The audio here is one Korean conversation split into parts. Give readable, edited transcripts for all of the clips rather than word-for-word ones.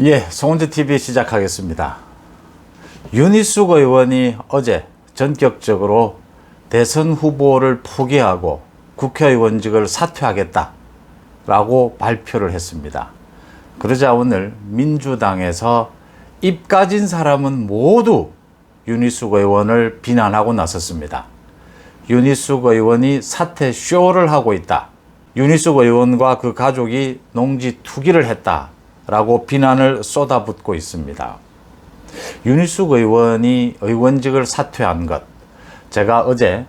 예, 송은주TV 시작하겠습니다. 윤희숙 의원이 어제 전격적으로 대선 후보를 포기하고 국회의원직을 사퇴하겠다라고 발표를 했습니다. 그러자 오늘 민주당에서 입 가진 사람은 모두 윤희숙 의원을 비난하고 나섰습니다. 윤희숙 의원이 사퇴 쇼를 하고 있다. 윤희숙 의원과 그 가족이 농지 투기를 했다라고 비난을 쏟아붓고 있습니다. 윤희숙 의원이 의원직을 사퇴한 것, 제가 어제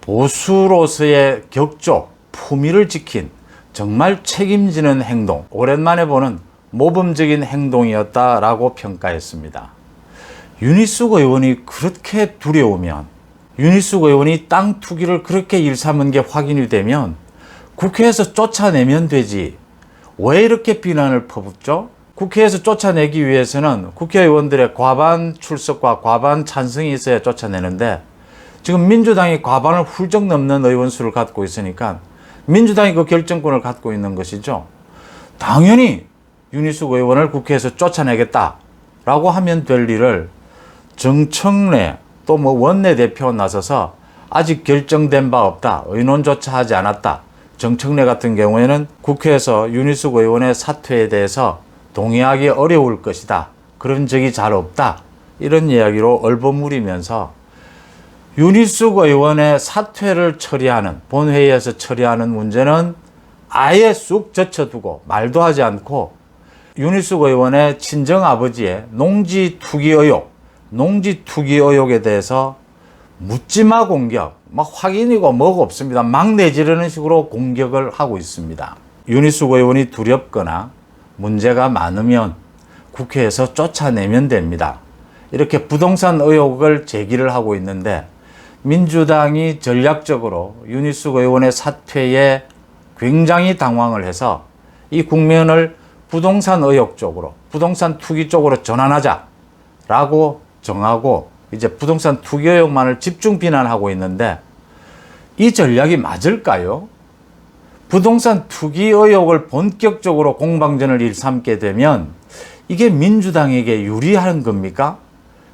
보수로서의 격조, 품위를 지킨 정말 책임지는 행동, 오랜만에 보는 모범적인 행동이었다라고 평가했습니다. 윤희숙 의원이 그렇게 두려우면, 윤희숙 의원이 땅 투기를 그렇게 일삼은 게 확인이 되면 국회에서 쫓아내면 되지. 왜 이렇게 비난을 퍼붓죠? 국회에서 쫓아내기 위해서는 국회의원들의 과반 출석과 과반 찬성이 있어야 쫓아내는데, 지금 민주당이 과반을 훌쩍 넘는 의원 수를 갖고 있으니까 민주당이 그 결정권을 갖고 있는 것이죠. 당연히 윤희숙 의원을 국회에서 쫓아내겠다라고 하면 될 일을 정청래 또 원내대표 나서서 아직 결정된 바 없다, 의논조차 하지 않았다. 정청래 같은 경우에는 국회에서 윤희숙 의원의 사퇴에 대해서 동의하기 어려울 것이다, 그런 적이 잘 없다, 이런 이야기로 얼버무리면서 윤희숙 의원의 사퇴를 처리하는, 본회의에서 처리하는 문제는 아예 쑥 젖혀두고 말도 하지 않고 윤희숙 의원의 친정아버지의 농지 투기 의혹에 대해서 묻지마 공격, 막 확인이고 뭐가 없습니다. 막 내지르는 식으로 공격을 하고 있습니다. 윤희숙 의원이 두렵거나 문제가 많으면 국회에서 쫓아내면 됩니다. 이렇게 부동산 의혹을 제기를 하고 있는데, 민주당이 전략적으로 윤희숙 의원의 사퇴에 굉장히 당황을 해서 이 국면을 부동산 의혹 쪽으로, 부동산 투기 쪽으로 전환하자라고 정하고 이제 부동산 투기 의혹만을 집중 비난하고 있는데, 이 전략이 맞을까요? 부동산 투기 의혹을 본격적으로 공방전을 일삼게 되면 이게 민주당에게 유리한 겁니까?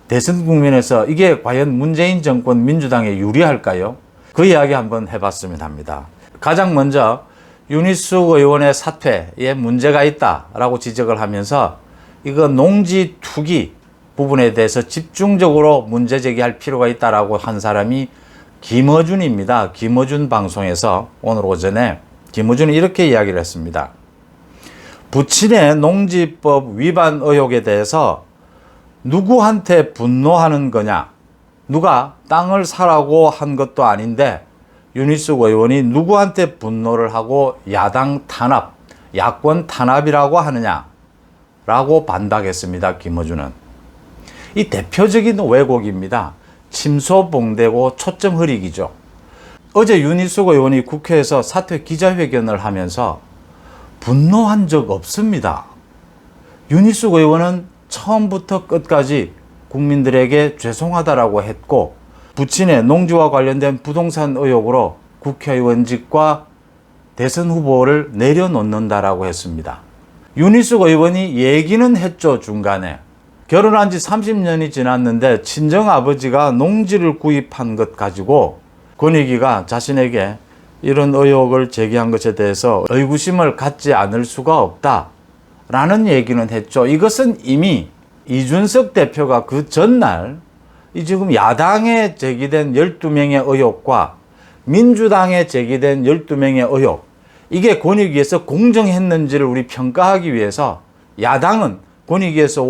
대선 국면에서 이게 과연 문재인 정권 민주당에 유리할까요? 그 이야기 한번 해봤으면 합니다. 가장 먼저 윤희숙 의원의 사퇴에 문제가 있다라고 지적을 하면서 이거 농지 투기 부분에 대해서 집중적으로 문제 제기할 필요가 있다라고 한 사람이 김어준입니다. 김어준 방송에서 오늘 오전에 김어준이 이렇게 이야기를 했습니다. 부친의 농지법 위반 의혹에 대해서 누구한테 분노하는 거냐? 누가 땅을 사라고 한 것도 아닌데 윤희숙 의원이 누구한테 분노를 하고 야당 탄압, 야권 탄압이라고 하느냐라고 반박했습니다. 김어준은. 이 대표적인 왜곡입니다. 침소봉대고 초점 흐리기죠. 어제 윤희숙 의원이 국회에서 사퇴 기자회견을 하면서 분노한 적 없습니다. 윤희숙 의원은 처음부터 끝까지 국민들에게 죄송하다라고 했고, 부친의 농지와 관련된 부동산 의혹으로 국회의원직과 대선 후보를 내려놓는다라고 했습니다. 윤희숙 의원이 얘기는 했죠. 중간에 결혼한 지 30년이 지났는데 친정아버지가 농지를 구입한 것 가지고 권익위가 자신에게 이런 의혹을 제기한 것에 대해서 의구심을 갖지 않을 수가 없다라는 얘기는 했죠. 이것은 이미 이준석 대표가 그 전날 이 지금 야당에 제기된 12명의 의혹과 민주당에 제기된 12명의 의혹, 이게 권익위에서 공정했는지를 우리 평가하기 위해서 야당은 권익위에서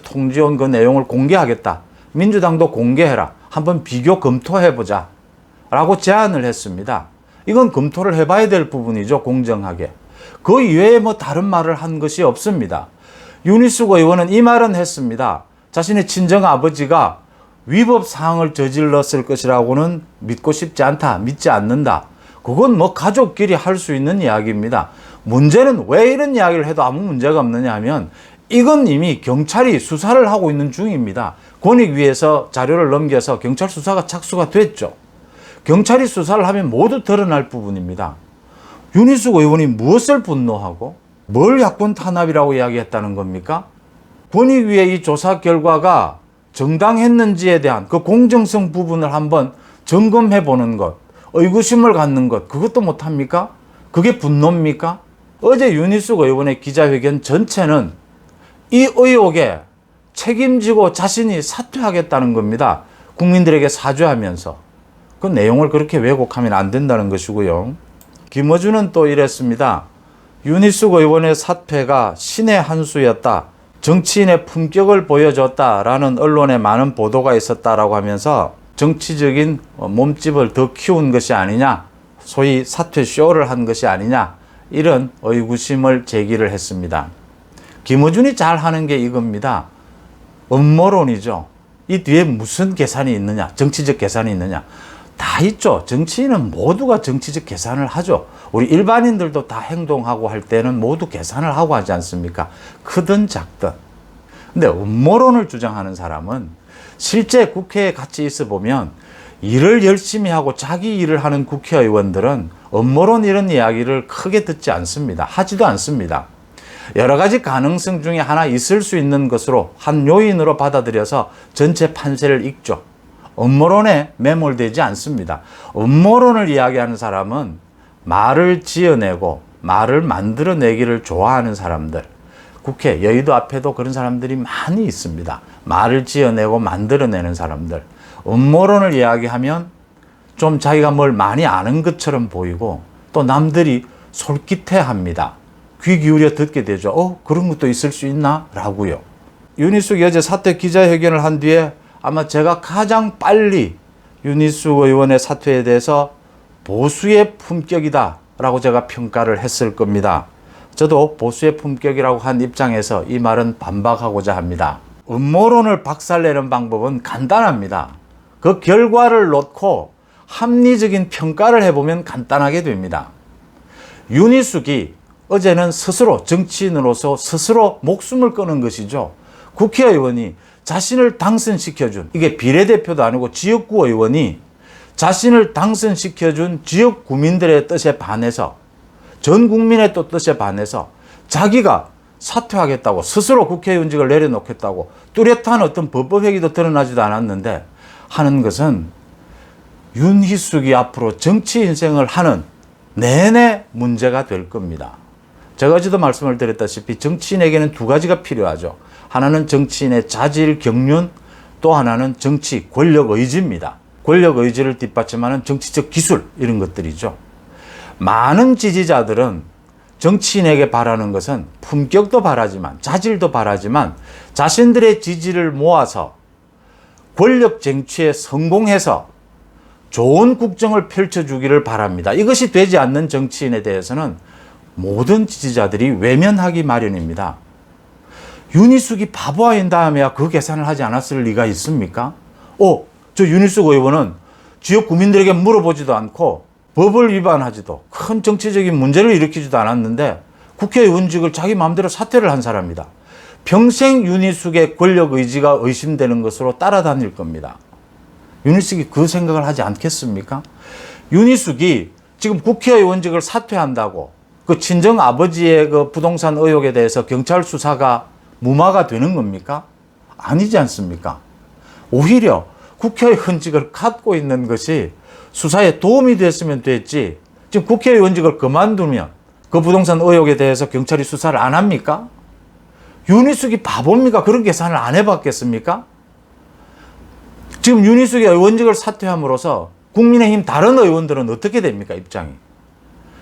통지온 그 내용을 공개하겠다, 민주당도 공개해라, 한번 비교 검토해보자 라고 제안을 했습니다. 이건 검토를 해봐야 될 부분이죠. 공정하게. 그 이외에 다른 말을 한 것이 없습니다. 윤희숙 의원은 이 말은 했습니다. 자신의 친정아버지가 위법 사항을 저질렀을 것이라고는 믿고 싶지 않다, 믿지 않는다. 그건 가족끼리 할 수 있는 이야기입니다. 문제는 왜 이런 이야기를 해도 아무 문제가 없느냐 하면, 이건 이미 경찰이 수사를 하고 있는 중입니다. 권익위에서 자료를 넘겨서 경찰 수사가 착수가 됐죠. 경찰이 수사를 하면 모두 드러날 부분입니다. 윤희숙 의원이 무엇을 분노하고 뭘 야권 탄압이라고 이야기했다는 겁니까? 권익위의 이 조사 결과가 정당했는지에 대한 그 공정성 부분을 한번 점검해 보는 것, 의구심을 갖는 것, 그것도 못합니까? 그게 분노입니까? 어제 윤희숙 의원의 기자회견 전체는 이 의혹에 책임지고 자신이 사퇴하겠다는 겁니다. 국민들에게 사죄하면서. 그 내용을 그렇게 왜곡하면 안 된다는 것이고요. 김어준은 또 이랬습니다. 윤희숙 의원의 사퇴가 신의 한 수였다. 정치인의 품격을 보여줬다라는 언론에 많은 보도가 있었다라고 하면서 정치적인 몸집을 더 키운 것이 아니냐, 소위 사퇴 쇼를 한 것이 아니냐, 이런 의구심을 제기를 했습니다. 김어준이 잘 하는 게 이겁니다. 음모론이죠. 이 뒤에 무슨 계산이 있느냐, 정치적 계산이 있느냐. 다 있죠. 정치인은 모두가 정치적 계산을 하죠. 우리 일반인들도 다 행동하고 할 때는 모두 계산을 하고 하지 않습니까? 크든 작든. 근데 음모론을 주장하는 사람은 실제 국회에 같이 있어 보면 일을 열심히 하고 자기 일을 하는 국회의원들은 음모론 이런 이야기를 크게 듣지 않습니다. 하지도 않습니다. 여러 가지 가능성 중에 하나 있을 수 있는 것으로 한 요인으로 받아들여서 전체 판세를 읽죠. 음모론에 매몰되지 않습니다. 음모론을 이야기하는 사람은 말을 지어내고 말을 만들어내기를 좋아하는 사람들, 국회, 여의도 앞에도 그런 사람들이 많이 있습니다. 말을 지어내고 만들어내는 사람들. 음모론을 이야기하면 좀 자기가 뭘 많이 아는 것처럼 보이고 또 남들이 솔깃해합니다. 귀 기울여 듣게 되죠. 그런 것도 있을 수 있나? 라고요. 윤희숙이 어제 사퇴 기자회견을 한 뒤에 아마 제가 가장 빨리 윤희숙 의원의 사퇴에 대해서 보수의 품격이다 라고 제가 평가를 했을 겁니다. 저도 보수의 품격이라고 한 입장에서 이 말은 반박하고자 합니다. 음모론을 박살내는 방법은 간단합니다. 그 결과를 놓고 합리적인 평가를 해보면 간단하게 됩니다. 윤희숙이 어제는 스스로 정치인으로서 스스로 목숨을 끊은 것이죠. 국회의원이 자신을 당선시켜준, 이게 비례대표도 아니고 지역구 의원이 자신을 당선시켜준 지역 구민들의 뜻에 반해서, 전 국민의 또 뜻에 반해서 자기가 사퇴하겠다고 스스로 국회의원직을 내려놓겠다고 뚜렷한 어떤 법법 회기도 드러나지도 않았는데 하는 것은 윤희숙이 앞으로 정치 인생을 하는 내내 문제가 될 겁니다. 제가 어제도 말씀을 드렸다시피 정치인에게는 두 가지가 필요하죠. 하나는 정치인의 자질, 경륜, 또 하나는 정치, 권력 의지입니다. 권력 의지를 뒷받침하는 정치적 기술, 이런 것들이죠. 많은 지지자들은 정치인에게 바라는 것은 품격도 바라지만, 자질도 바라지만 자신들의 지지를 모아서 권력 쟁취에 성공해서 좋은 국정을 펼쳐주기를 바랍니다. 이것이 되지 않는 정치인에 대해서는 모든 지지자들이 외면하기 마련입니다. 윤희숙이 바보 아닌 다음에야 그 계산을 하지 않았을 리가 있습니까? 저 윤희숙 의원은 지역 구민들에게 물어보지도 않고 법을 위반하지도 큰 정치적인 문제를 일으키지도 않았는데 국회의원직을 자기 마음대로 사퇴를 한 사람이다. 평생 윤희숙의 권력 의지가 의심되는 것으로 따라다닐 겁니다. 윤희숙이 그 생각을 하지 않겠습니까? 윤희숙이 지금 국회의원직을 사퇴한다고 그 친정 아버지의 그 부동산 의혹에 대해서 경찰 수사가 무마가 되는 겁니까? 아니지 않습니까? 오히려 국회의원직을 갖고 있는 것이 수사에 도움이 됐으면 됐지, 지금 국회의원직을 그만두면 그 부동산 의혹에 대해서 경찰이 수사를 안 합니까? 윤희숙이 바보입니까? 그런 계산을 안 해봤겠습니까? 지금 윤희숙이 의원직을 사퇴함으로써 국민의힘 다른 의원들은 어떻게 됩니까? 입장이.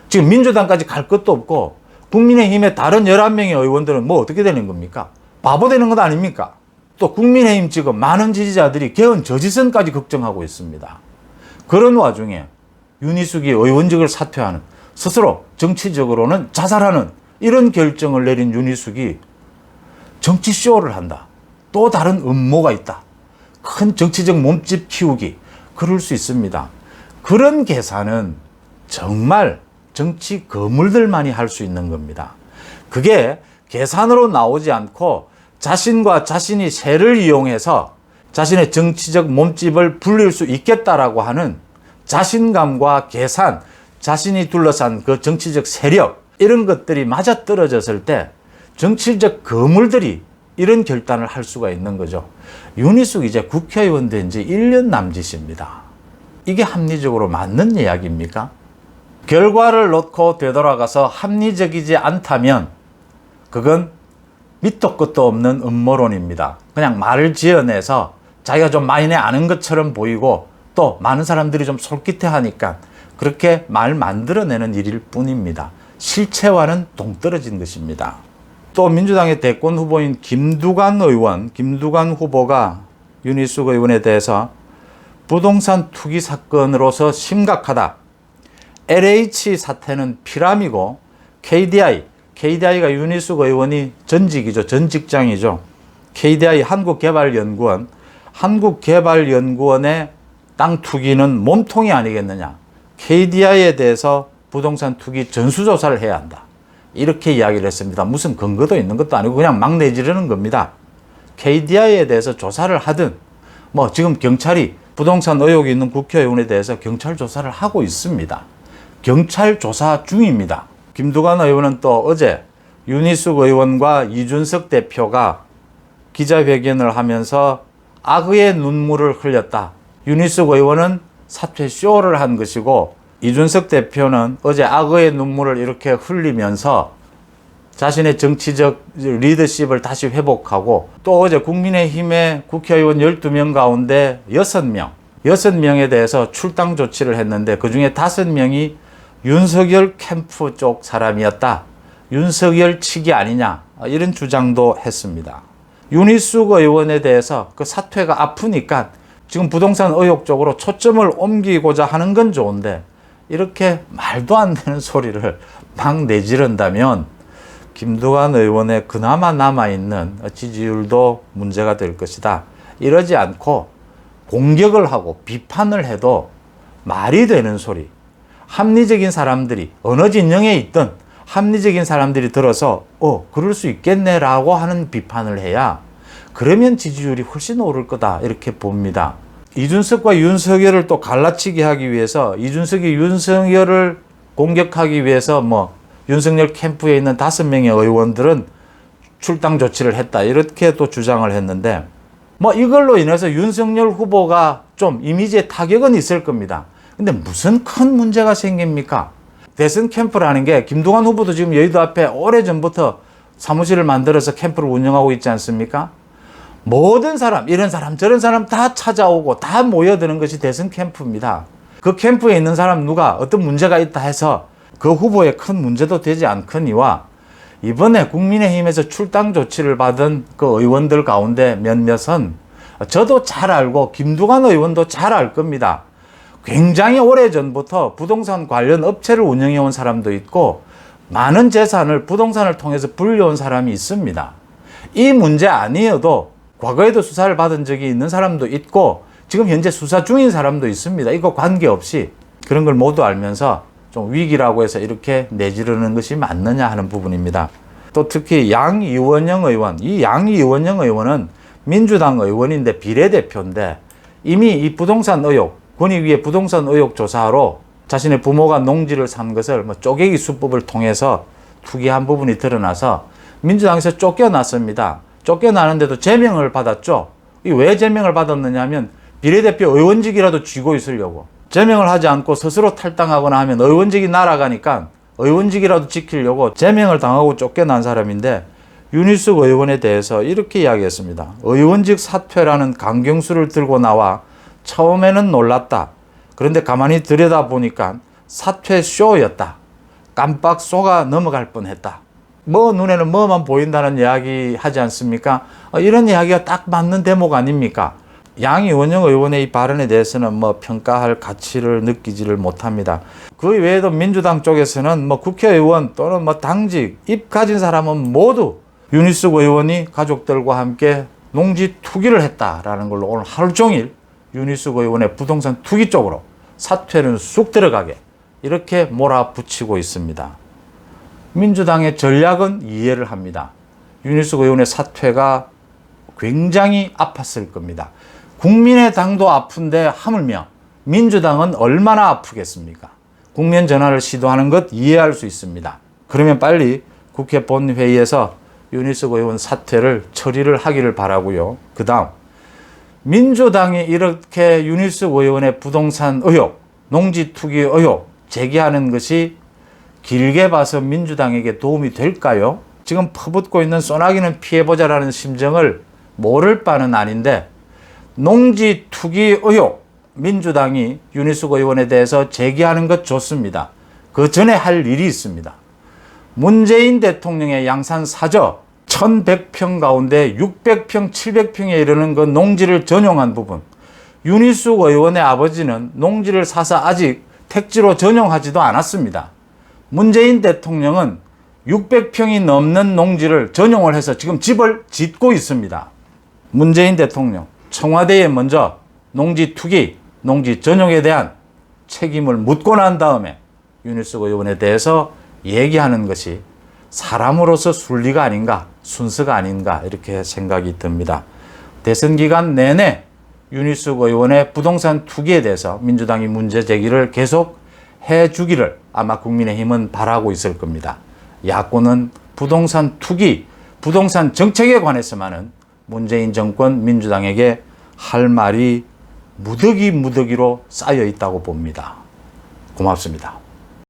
지금 민주당까지 갈 것도 없고 국민의힘의 다른 11명의 의원들은 뭐 어떻게 되는 겁니까? 바보 되는 것 아닙니까? 또 국민의힘 지금 많은 지지자들이 개헌 저지선까지 걱정하고 있습니다. 그런 와중에 윤희숙이 의원직을 사퇴하는, 스스로 정치적으로는 자살하는 이런 결정을 내린 윤희숙이 정치쇼를 한다. 또 다른 음모가 있다. 큰 정치적 몸집 키우기. 그럴 수 있습니다. 그런 계산은 정말 정치 거물들만이 할 수 있는 겁니다. 그게 계산으로 나오지 않고 자신과 자신이 세를 이용해서 자신의 정치적 몸집을 불릴 수 있겠다라고 하는 자신감과 계산, 자신이 둘러싼 그 정치적 세력, 이런 것들이 맞아떨어졌을 때 정치적 거물들이 이런 결단을 할 수가 있는 거죠. 윤희숙 이제 국회의원 된 지 1년 남짓입니다. 이게 합리적으로 맞는 이야기입니까? 결과를 놓고 되돌아가서 합리적이지 않다면 그건 밑도 끝도 없는 음모론입니다. 그냥 말을 지어내서 자기가 좀 많이 아는 것처럼 보이고 또 많은 사람들이 좀 솔깃해하니까 그렇게 말 만들어내는 일일 뿐입니다. 실체와는 동떨어진 것입니다. 또 민주당의 대권 후보인 김두관 후보가 윤희숙 의원에 대해서 부동산 투기 사건으로서 심각하다. LH 사태는 피람이고 KDI가 윤희숙 의원이 전직이죠. 전 직장이죠. KDI 한국개발연구원의 땅 투기는 몸통이 아니겠느냐. KDI에 대해서 부동산 투기 전수조사를 해야 한다. 이렇게 이야기를 했습니다. 무슨 근거도 있는 것도 아니고 그냥 막 내지르는 겁니다. KDI에 대해서 조사를 하든 지금 경찰이 부동산 의혹이 있는 국회의원에 대해서 경찰 조사를 하고 있습니다. 경찰 조사 중입니다. 김두관 의원은 또 어제 윤희숙 의원과 이준석 대표가 기자회견을 하면서 악의의 눈물을 흘렸다. 윤희숙 의원은 사퇴 쇼를 한 것이고 이준석 대표는 어제 악의의 눈물을 이렇게 흘리면서 자신의 정치적 리더십을 다시 회복하고 또 어제 국민의힘의 국회의원 12명 가운데 6명에 대해서 출당 조치를 했는데 그중에 5명이 윤석열 캠프 쪽 사람이었다. 윤석열 측이 아니냐 이런 주장도 했습니다. 윤희숙 의원에 대해서 그 사퇴가 아프니까 지금 부동산 의혹 쪽으로 초점을 옮기고자 하는 건 좋은데 이렇게 말도 안 되는 소리를 막 내지른다면 김두관 의원의 그나마 남아있는 지지율도 문제가 될 것이다. 이러지 않고 공격을 하고 비판을 해도 말이 되는 소리. 합리적인 사람들이 어느 진영에 있든 합리적인 사람들이 들어서 그럴 수 있겠네라고 하는 비판을 해야 그러면 지지율이 훨씬 오를 거다 이렇게 봅니다. 이준석과 윤석열을 또 갈라치기 하기 위해서 이준석이 윤석열을 공격하기 위해서 윤석열 캠프에 있는 5명의 의원들은 출당 조치를 했다 이렇게 또 주장을 했는데 이걸로 인해서 윤석열 후보가 좀 이미지에 타격은 있을 겁니다. 근데 무슨 큰 문제가 생깁니까? 대선 캠프라는 게 김두관 후보도 지금 여의도 앞에 오래전부터 사무실을 만들어서 캠프를 운영하고 있지 않습니까? 모든 사람, 이런 사람 저런 사람 다 찾아오고 다 모여드는 것이 대선 캠프입니다. 그 캠프에 있는 사람 누가 어떤 문제가 있다 해서 그 후보에 큰 문제도 되지 않거니와 이번에 국민의힘에서 출당 조치를 받은 그 의원들 가운데 몇몇은 저도 잘 알고 김두관 의원도 잘 알 겁니다. 굉장히 오래전부터 부동산 관련 업체를 운영해온 사람도 있고 많은 재산을 부동산을 통해서 불려온 사람이 있습니다. 이 문제 아니어도 과거에도 수사를 받은 적이 있는 사람도 있고 지금 현재 수사 중인 사람도 있습니다. 이거 관계없이 그런 걸 모두 알면서 좀 위기라고 해서 이렇게 내지르는 것이 맞느냐 하는 부분입니다. 또 특히 양이원영 의원, 이 양이원영 의원은 민주당 의원인데 비례대표인데 이미 이 부동산 의혹, 권익위의 부동산 의혹 조사로 자신의 부모가 농지를 산 것을 쪼개기 수법을 통해서 투기한 부분이 드러나서 민주당에서 쫓겨났습니다. 쫓겨나는데도 제명을 받았죠. 왜 제명을 받았느냐 하면 비례대표 의원직이라도 쥐고 있으려고. 제명을 하지 않고 스스로 탈당하거나 하면 의원직이 날아가니까 의원직이라도 지키려고 제명을 당하고 쫓겨난 사람인데 윤희숙 의원에 대해서 이렇게 이야기했습니다. 의원직 사퇴라는 강경수를 들고 나와 처음에는 놀랐다. 그런데 가만히 들여다보니까 사퇴 쇼였다. 깜빡 속아 넘어갈 뻔했다. 눈에는 뭐만 보인다는 이야기 하지 않습니까? 이런 이야기가 딱 맞는 대목 아닙니까? 양이원영 의원의 이 발언에 대해서는 평가할 가치를 느끼지를 못합니다. 그 외에도 민주당 쪽에서는 국회의원 또는 당직, 입 가진 사람은 모두 윤희숙 의원이 가족들과 함께 농지 투기를 했다라는 걸로 오늘 하루 종일 윤희숙 의원의 부동산 투기 쪽으로 사퇴는 쑥 들어가게 이렇게 몰아붙이고 있습니다. 민주당의 전략은 이해를 합니다. 윤희숙 의원의 사퇴가 굉장히 아팠을 겁니다. 국민의당도 아픈데 하물며 민주당은 얼마나 아프겠습니까? 국면 전환을 시도하는 것 이해할 수 있습니다. 그러면 빨리 국회 본회의에서 윤희숙 의원 사퇴를 처리를 하기를 바라고요. 그 다음 민주당이 이렇게 윤희숙 의원의 부동산 의혹, 농지 투기 의혹 제기하는 것이 길게 봐서 민주당에게 도움이 될까요? 지금 퍼붓고 있는 소나기는 피해보자라는 심정을 모를 바는 아닌데 농지 투기 의혹 민주당이 윤희숙 의원에 대해서 제기하는 것 좋습니다. 그 전에 할 일이 있습니다. 문재인 대통령의 양산 사저 1100평 가운데 600평, 700평에 이르는 그 농지를 전용한 부분, 윤희숙 의원의 아버지는 농지를 사서 아직 택지로 전용하지도 않았습니다. 문재인 대통령은 600평이 넘는 농지를 전용을 해서 지금 집을 짓고 있습니다. 문재인 대통령, 청와대에 먼저 농지 투기, 농지 전용에 대한 책임을 묻고 난 다음에 윤희숙 의원에 대해서 얘기하는 것이 사람으로서 순리가 아닌가, 순서가 아닌가 이렇게 생각이 듭니다. 대선 기간 내내 윤희숙 의원의 부동산 투기에 대해서 민주당이 문제 제기를 계속 해주기를 아마 국민의힘은 바라고 있을 겁니다. 야권은 부동산 투기, 부동산 정책에 관해서만은 문재인 정권 민주당에게 할 말이 무더기로 쌓여 있다고 봅니다. 고맙습니다.